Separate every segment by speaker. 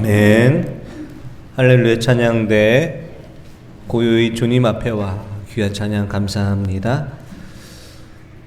Speaker 1: 아멘. 할렐루야. 찬양대 고요히 주님 앞에 와 귀한 찬양 감사합니다.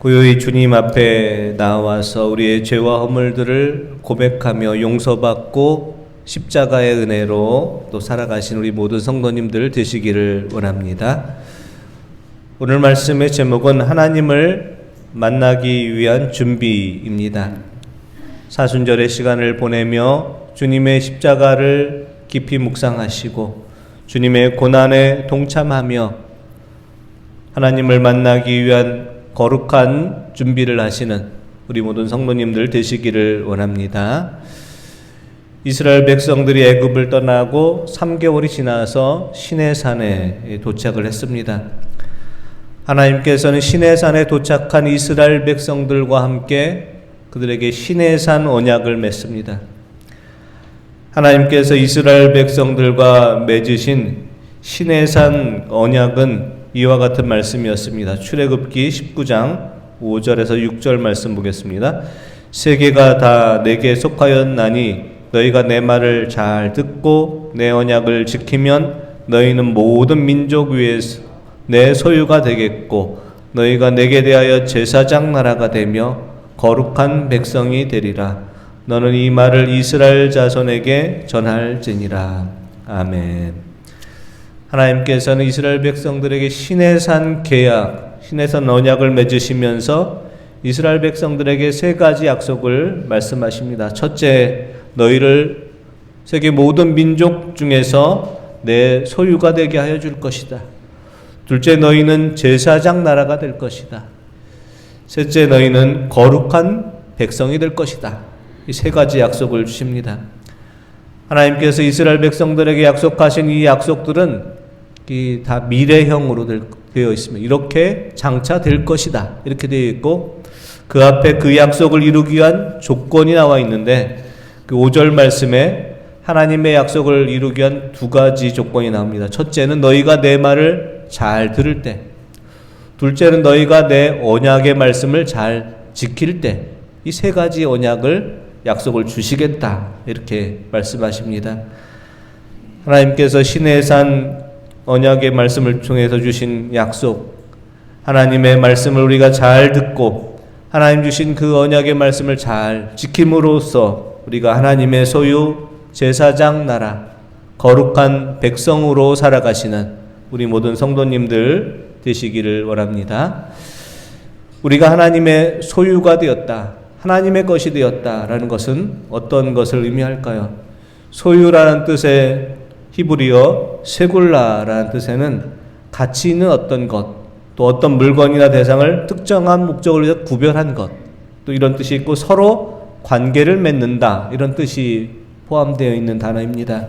Speaker 1: 고요히 주님 앞에 나와서 우리의 죄와 허물들을 고백하며 용서받고 십자가의 은혜로 또 살아가신 우리 모든 성도님들 되시기를 원합니다. 오늘 말씀의 제목은 하나님을 만나기 위한 준비입니다. 사순절의 시간을 보내며 주님의 십자가를 깊이 묵상하시고 주님의 고난에 동참하며 하나님을 만나기 위한 거룩한 준비를 하시는 우리 모든 성도님들 되시기를 원합니다. 이스라엘 백성들이 애굽을 떠나고 3개월이 지나서 시내산에 도착을 했습니다. 하나님께서는 시내산에 도착한 이스라엘 백성들과 함께 그들에게 시내산 언약을 맺습니다. 하나님께서 이스라엘 백성들과 맺으신 시내산 언약은 이와 같은 말씀이었습니다. 출애굽기 19장 5절에서 6절 말씀 보겠습니다. 세계가 다 내게 속하였나니 너희가 내 말을 잘 듣고 내 언약을 지키면 너희는 모든 민족 위에서 내 소유가 되겠고 너희가 내게 대하여 제사장 나라가 되며 거룩한 백성이 되리라. 너는 이 말을 이스라엘 자손에게 전할지니라. 아멘. 하나님께서는 이스라엘 백성들에게 시내산 계약, 시내산 언약을 맺으시면서 이스라엘 백성들에게 세 가지 약속을 말씀하십니다. 첫째, 너희를 세계 모든 민족 중에서 내 소유가 되게 하여 줄 것이다. 둘째, 너희는 제사장 나라가 될 것이다. 셋째, 너희는 거룩한 백성이 될 것이다. 이 세 가지 약속을 주십니다. 하나님께서 이스라엘 백성들에게 약속하신 이 약속들은 다 미래형으로 되어 있습니다. 이렇게 장차 될 것이다. 이렇게 되어 있고 그 앞에 그 약속을 이루기 위한 조건이 나와 있는데 그 5절 말씀에 하나님의 약속을 이루기 위한 두 가지 조건이 나옵니다. 첫째는 너희가 내 말을 잘 들을 때, 둘째는 너희가 내 언약의 말씀을 잘 지킬 때, 이 세 가지 언약을 약속을 주시겠다 이렇게 말씀하십니다. 하나님께서 시내산 언약의 말씀을 통해서 주신 약속, 하나님의 말씀을 우리가 잘 듣고 하나님 주신 그 언약의 말씀을 잘 지킴으로써 우리가 하나님의 소유 제사장 나라 거룩한 백성으로 살아가시는 우리 모든 성도님들 되시기를 원합니다. 우리가 하나님의 소유가 되었다, 하나님의 것이 되었다라는 것은 어떤 것을 의미할까요? 소유라는 뜻의 히브리어 세굴라라는 뜻에는 가치 있는 어떤 것, 또 어떤 물건이나 대상을 특정한 목적을 위해서 구별한 것, 또 이런 뜻이 있고 서로 관계를 맺는다 이런 뜻이 포함되어 있는 단어입니다.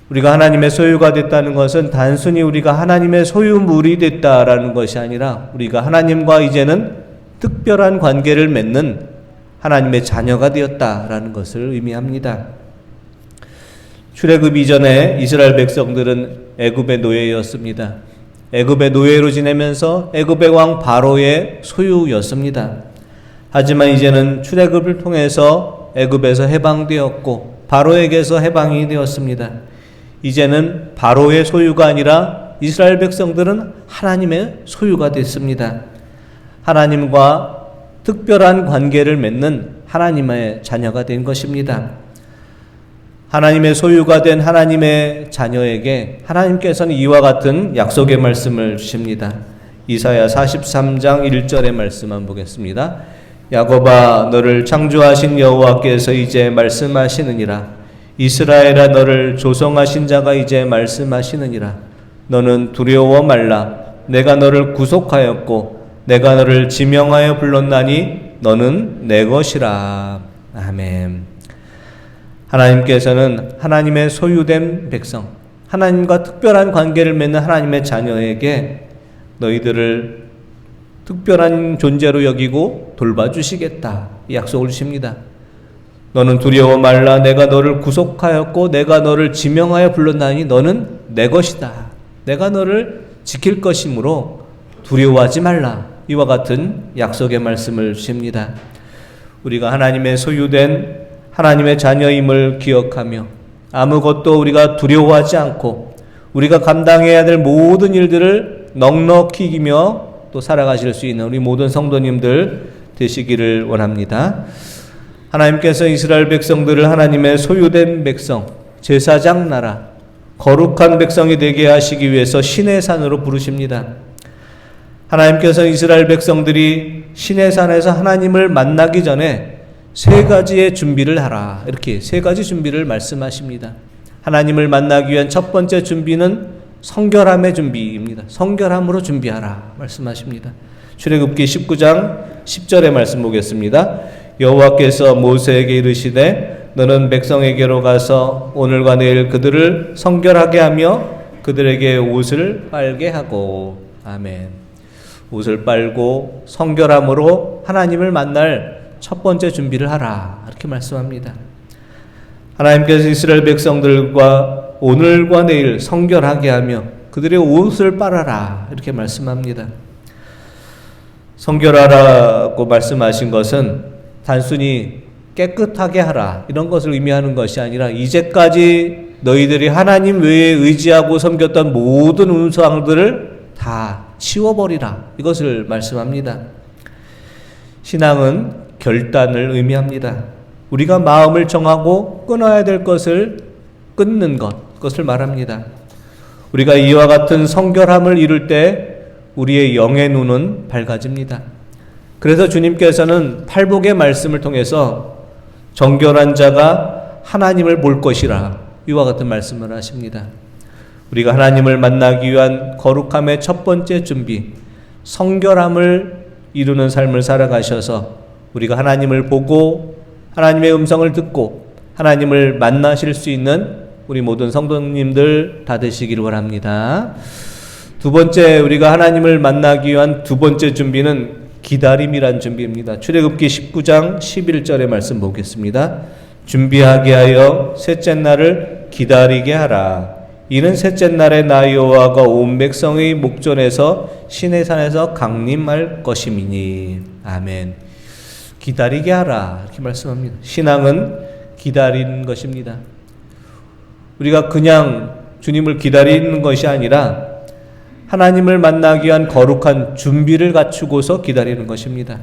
Speaker 1: 우리가 하나님의 소유가 됐다는 것은 단순히 우리가 하나님의 소유물이 됐다라는 것이 아니라 우리가 하나님과 이제는 특별한 관계를 맺는 하나님의 자녀가 되었다라는 것을 의미합니다. 출애굽 이전에 이스라엘 백성들은 애굽의 노예였습니다. 애굽의 노예로 지내면서 애굽의 왕 바로의 소유였습니다. 하지만 이제는 출애굽을 통해서 애굽에서 해방되었고 바로에게서 해방이 되었습니다. 이제는 바로의 소유가 아니라 이스라엘 백성들은 하나님의 소유가 됐습니다. 하나님과 특별한 관계를 맺는 하나님의 자녀가 된 것입니다. 하나님의 소유가 된 하나님의 자녀에게 하나님께서는 이와 같은 약속의 말씀을 주십니다. 이사야 43장 1절의 말씀만 보겠습니다. 야곱아, 너를 창조하신 여호와께서 이제 말씀하시느니라. 이스라엘아, 너를 조성하신 자가 이제 말씀하시느니라. 너는 두려워 말라. 내가 너를 구속하였고 내가 너를 지명하여 불렀나니 너는 내 것이라. 아멘. 하나님께서는 하나님의 소유된 백성, 하나님과 특별한 관계를 맺는 하나님의 자녀에게 너희들을 특별한 존재로 여기고 돌봐주시겠다 이 약속을 주십니다. 너는 두려워 말라. 내가 너를 구속하였고 내가 너를 지명하여 불렀나니 너는 내 것이다. 내가 너를 지킬 것이므로 두려워하지 말라. 이와 같은 약속의 말씀을 주십니다. 우리가 하나님의 소유된 하나님의 자녀임을 기억하며 아무것도 우리가 두려워하지 않고 우리가 감당해야 될 모든 일들을 넉넉히 이기며 또 살아가실 수 있는 우리 모든 성도님들 되시기를 원합니다. 하나님께서 이스라엘 백성들을 하나님의 소유된 백성, 제사장 나라, 거룩한 백성이 되게 하시기 위해서 신의 산으로 부르십니다. 하나님께서 이스라엘 백성들이 신의 산에서 하나님을 만나기 전에 세 가지의 준비를 하라, 이렇게 세 가지 준비를 말씀하십니다. 하나님을 만나기 위한 첫 번째 준비는 성결함의 준비입니다. 성결함으로 준비하라 말씀하십니다. 출애굽기 19장 10절의 말씀 보겠습니다. 여호와께서 모세에게 이르시되 너는 백성에게로 가서 오늘과 내일 그들을 성결하게 하며 그들에게 옷을 빨게 하고. 아멘. 옷을 빨고 성결함으로 하나님을 만날 첫 번째 준비를 하라, 이렇게 말씀합니다. 하나님께서 이스라엘 백성들과 오늘과 내일 성결하게 하며 그들의 옷을 빨아라, 이렇게 말씀합니다. 성결하라고 말씀하신 것은 단순히 깨끗하게 하라 이런 것을 의미하는 것이 아니라 이제까지 너희들이 하나님 외에 의지하고 섬겼던 모든 우상들을 다 치워버리라, 이것을 말씀합니다. 신앙은 결단을 의미합니다. 우리가 마음을 정하고 끊어야 될 것을 끊는 것, 그것을 말합니다. 우리가 이와 같은 성결함을 이룰 때 우리의 영의 눈은 밝아집니다. 그래서 주님께서는 팔복의 말씀을 통해서 정결한 자가 하나님을 볼 것이라 이와 같은 말씀을 하십니다. 우리가 하나님을 만나기 위한 거룩함의 첫 번째 준비, 성결함을 이루는 삶을 살아가셔서 우리가 하나님을 보고 하나님의 음성을 듣고 하나님을 만나실 수 있는 우리 모든 성도님들 다 되시기를 원합니다. 두 번째, 우리가 하나님을 만나기 위한 두 번째 준비는 기다림이란 준비입니다. 출애굽기 19장 11절의 말씀 보겠습니다. 준비하게 하여 셋째 날을 기다리게 하라. 이는 셋째 날에 나 여호와가 온 백성의 목전에서 시내산에서 강림할 것임이니. 아멘. 기다리게 하라, 이렇게 말씀합니다. 신앙은 기다리는 것입니다. 우리가 그냥 주님을 기다리는 것이 아니라 하나님을 만나기 위한 거룩한 준비를 갖추고서 기다리는 것입니다.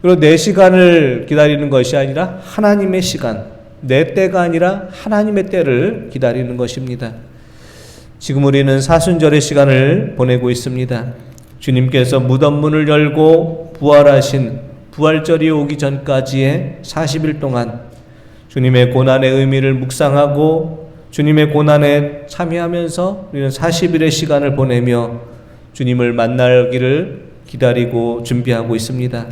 Speaker 1: 그리고 내 시간을 기다리는 것이 아니라 하나님의 시간, 내 때가 아니라 하나님의 때를 기다리는 것입니다. 지금 우리는 사순절의 시간을 보내고 있습니다. 주님께서 무덤 문을 열고 부활하신 부활절이 오기 전까지의 40일 동안 주님의 고난의 의미를 묵상하고 주님의 고난에 참여하면서 우리는 40일의 시간을 보내며 주님을 만나기를 기다리고 준비하고 있습니다.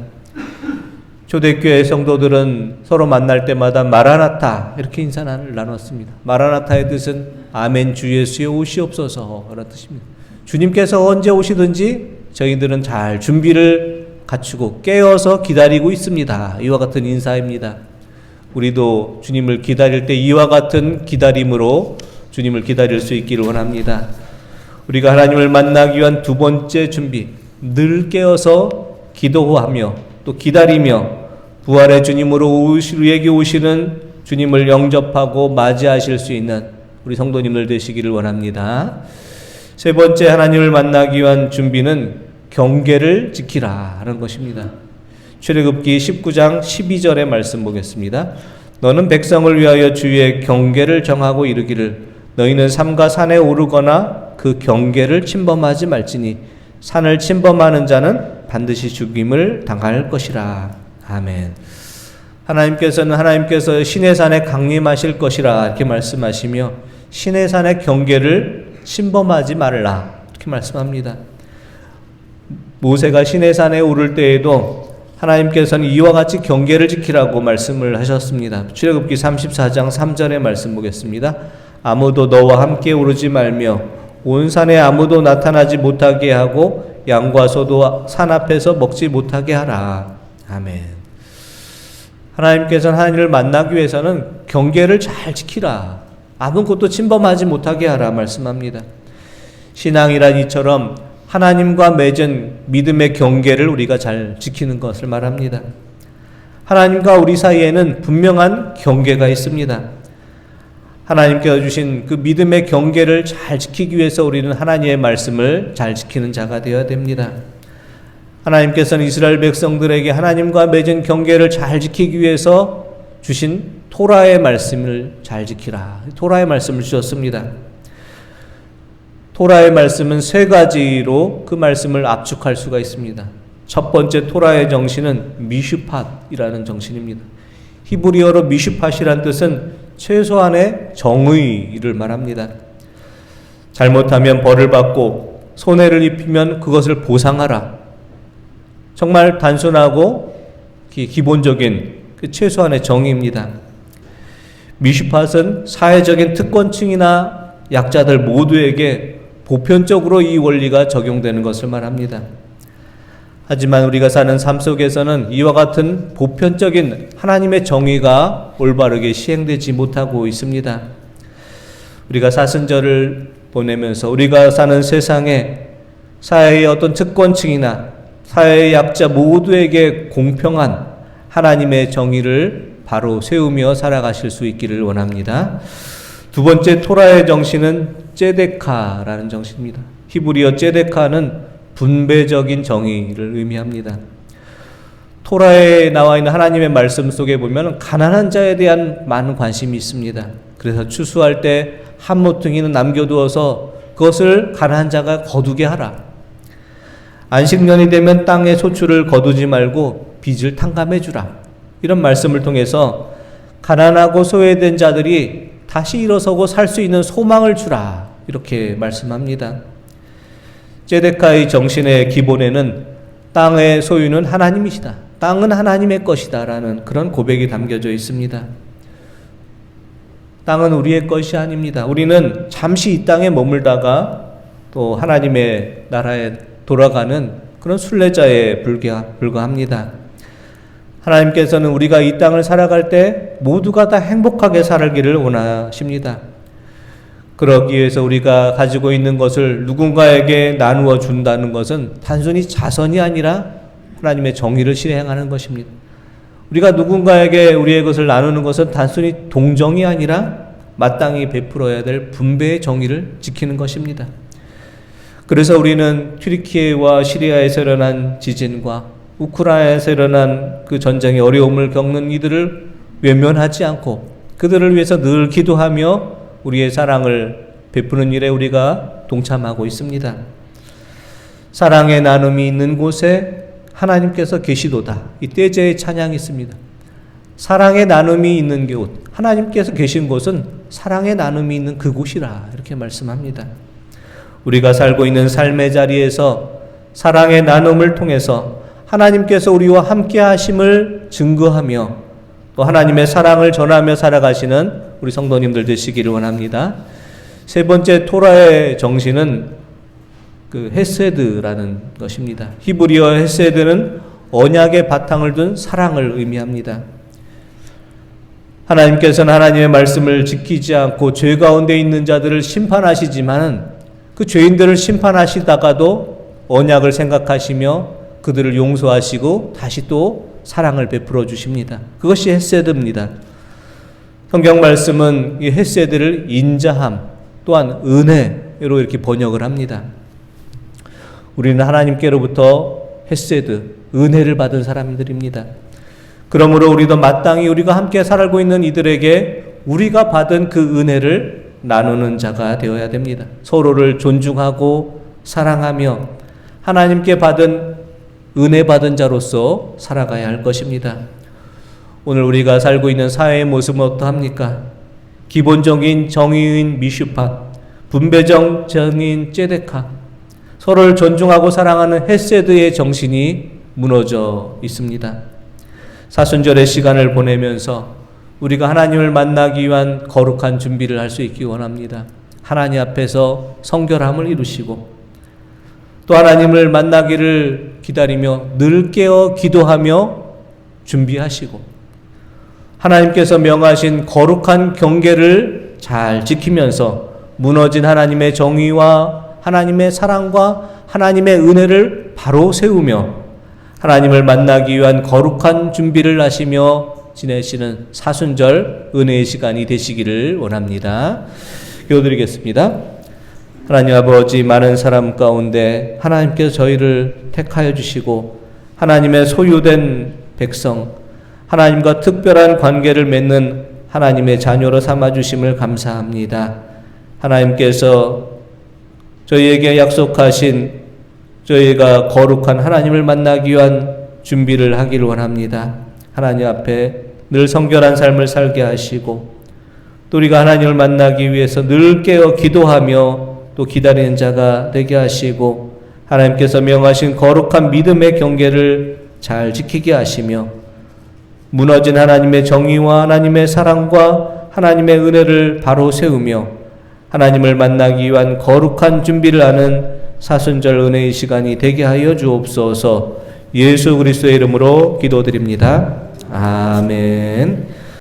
Speaker 1: 초대교회 성도들은 서로 만날 때마다 마라나타 이렇게 인사를 나눴습니다. 마라나타의 뜻은 아멘 주 예수의 오시옵소서 라는 뜻입니다. 주님께서 언제 오시든지 저희들은 잘 준비를 갖추고 깨어서 기다리고 있습니다. 이와 같은 인사입니다. 우리도 주님을 기다릴 때 이와 같은 기다림으로 주님을 기다릴 수 있기를 원합니다. 우리가 하나님을 만나기 위한 두 번째 준비, 늘 깨어서 기도하며 또 기다리며 부활의 주님으로 우리에게 오시는 주님을 영접하고 맞이하실 수 있는 우리 성도님들 되시기를 원합니다. 세 번째, 하나님을 만나기 위한 준비는 경계를 지키라는 것입니다. 출애굽기 19장 12절의 말씀 보겠습니다. 너는 백성을 위하여 주의 경계를 정하고 이르기를 너희는 삼가 산에 오르거나 그 경계를 침범하지 말지니 산을 침범하는 자는 반드시 죽임을 당할 것이라. 아멘. 하나님께서 신의 산에 강림하실 것이라 이렇게 말씀하시며 신의 산의 경계를 침범하지 말라 이렇게 말씀합니다. 모세가 신의 산에 오를 때에도 하나님께서는 이와 같이 경계를 지키라고 말씀을 하셨습니다. 출애굽기 34장 3절의 말씀 보겠습니다. 아무도 너와 함께 오르지 말며 온 산에 아무도 나타나지 못하게 하고 양과 소도 산 앞에서 먹지 못하게 하라. 아멘. 하나님께서는 하나님을 만나기 위해서는 경계를 잘 지키라. 아무것도 침범하지 못하게 하라 말씀합니다. 신앙이란 이처럼 하나님과 맺은 믿음의 경계를 우리가 잘 지키는 것을 말합니다. 하나님과 우리 사이에는 분명한 경계가 있습니다. 하나님께서 주신 그 믿음의 경계를 잘 지키기 위해서 우리는 하나님의 말씀을 잘 지키는 자가 되어야 됩니다. 하나님께서는 이스라엘 백성들에게 하나님과 맺은 경계를 잘 지키기 위해서 주신 토라의 말씀을 잘 지키라. 토라의 말씀을 주셨습니다. 토라의 말씀은 세 가지로 그 말씀을 압축할 수가 있습니다. 첫 번째 토라의 정신은 미슈팟이라는 정신입니다. 히브리어로 미슈팟이란 뜻은 최소한의 정의를 말합니다. 잘못하면 벌을 받고 손해를 입히면 그것을 보상하라. 정말 단순하고 기본적인 그 최소한의 정의입니다. 미슈팟은 사회적인 특권층이나 약자들 모두에게 보편적으로 이 원리가 적용되는 것을 말합니다. 하지만 우리가 사는 삶 속에서는 이와 같은 보편적인 하나님의 정의가 올바르게 시행되지 못하고 있습니다. 우리가 사순절을 보내면서 우리가 사는 세상에 사회의 어떤 특권층이나 사회의 약자 모두에게 공평한 하나님의 정의를 바로 세우며 살아가실 수 있기를 원합니다. 두 번째 토라의 정신은 ጼ데카라는 정신입니다. 히브리어 ጼ데카는 분배적인 정의를 의미합니다. 토라에 나와 있는 하나님의 말씀 속에 보면 가난한 자에 대한 많은 관심이 있습니다. 그래서 추수할 때 한 모퉁이는 남겨두어서 그것을 가난한 자가 거두게 하라. 안식년이 되면 땅의 소출을 거두지 말고 빚을 탕감해 주라. 이런 말씀을 통해서 가난하고 소외된 자들이 다시 일어서고 살 수 있는 소망을 주라. 이렇게 말씀합니다. ጼ데카의 정신의 기본에는 땅의 소유는 하나님이시다. 땅은 하나님의 것이다. 라는 그런 고백이 담겨져 있습니다. 땅은 우리의 것이 아닙니다. 우리는 잠시 이 땅에 머물다가 또 하나님의 나라에 돌아가는 그런 순례자에 불과합니다. 하나님께서는 우리가 이 땅을 살아갈 때 모두가 다 행복하게 살기를 원하십니다. 그러기 위해서 우리가 가지고 있는 것을 누군가에게 나누어 준다는 것은 단순히 자선이 아니라 하나님의 정의를 실행하는 것입니다. 우리가 누군가에게 우리의 것을 나누는 것은 단순히 동정이 아니라 마땅히 베풀어야 될 분배의 정의를 지키는 것입니다. 그래서 우리는 튀르키예와 시리아에서 일어난 지진과 우크라이나에서 일어난 그 전쟁의 어려움을 겪는 이들을 외면하지 않고 그들을 위해서 늘 기도하며 우리의 사랑을 베푸는 일에 우리가 동참하고 있습니다. 사랑의 나눔이 있는 곳에 하나님께서 계시도다. 이 떼제의 찬양이 있습니다. 사랑의 나눔이 있는 곳, 하나님께서 계신 곳은 사랑의 나눔이 있는 그곳이라 이렇게 말씀합니다. 우리가 살고 있는 삶의 자리에서 사랑의 나눔을 통해서 하나님께서 우리와 함께 하심을 증거하며 또 하나님의 사랑을 전하며 살아가시는 우리 성도님들 되시기를 원합니다. 세 번째 토라의 정신은 그 헤세드라는 것입니다. 히브리어 헤세드는 언약의 바탕을 둔 사랑을 의미합니다. 하나님께서는 하나님의 말씀을 지키지 않고 죄 가운데 있는 자들을 심판하시지만은 그 죄인들을 심판하시다가도 언약을 생각하시며 그들을 용서하시고 다시 또 사랑을 베풀어 주십니다. 그것이 헤세드입니다. 성경 말씀은 이 헤세드를 인자함 또한 은혜로 이렇게 번역을 합니다. 우리는 하나님께로부터 헤세드, 은혜를 받은 사람들입니다. 그러므로 우리도 마땅히 우리가 함께 살고 있는 이들에게 우리가 받은 그 은혜를 나누는 자가 되어야 됩니다. 서로를 존중하고 사랑하며 하나님께 받은 은혜 받은 자로서 살아가야 할 것입니다. 오늘 우리가 살고 있는 사회의 모습은 어떠합니까? 기본적인 정의인 미슈팟, 분배적 정의인 ጼ데카, 서로를 존중하고 사랑하는 헤세드의 정신이 무너져 있습니다. 사순절의 시간을 보내면서 우리가 하나님을 만나기 위한 거룩한 준비를 할 수 있기 원합니다. 하나님 앞에서 성결함을 이루시고 또 하나님을 만나기를 기다리며 늘 깨어 기도하며 준비하시고 하나님께서 명하신 거룩한 경계를 잘 지키면서 무너진 하나님의 정의와 하나님의 사랑과 하나님의 은혜를 바로 세우며 하나님을 만나기 위한 거룩한 준비를 하시며 지내시는 사순절 은혜의 시간이 되시기를 원합니다. 기도드리겠습니다. 하나님 아버지, 많은 사람 가운데 하나님께서 저희를 택하여 주시고 하나님의 소유된 백성, 하나님과 특별한 관계를 맺는 하나님의 자녀로 삼아주심을 감사합니다. 하나님께서 저희에게 약속하신 저희가 거룩한 하나님을 만나기 위한 준비를 하기를 원합니다. 하나님 앞에 늘 성결한 삶을 살게 하시고 또 우리가 하나님을 만나기 위해서 늘 깨어 기도하며 또 기다리는 자가 되게 하시고 하나님께서 명하신 거룩한 믿음의 경계를 잘 지키게 하시며 무너진 하나님의 정의와 하나님의 사랑과 하나님의 은혜를 바로 세우며 하나님을 만나기 위한 거룩한 준비를 하는 사순절 은혜의 시간이 되게 하여 주옵소서. 예수 그리스도의 이름으로 기도드립니다. 아멘.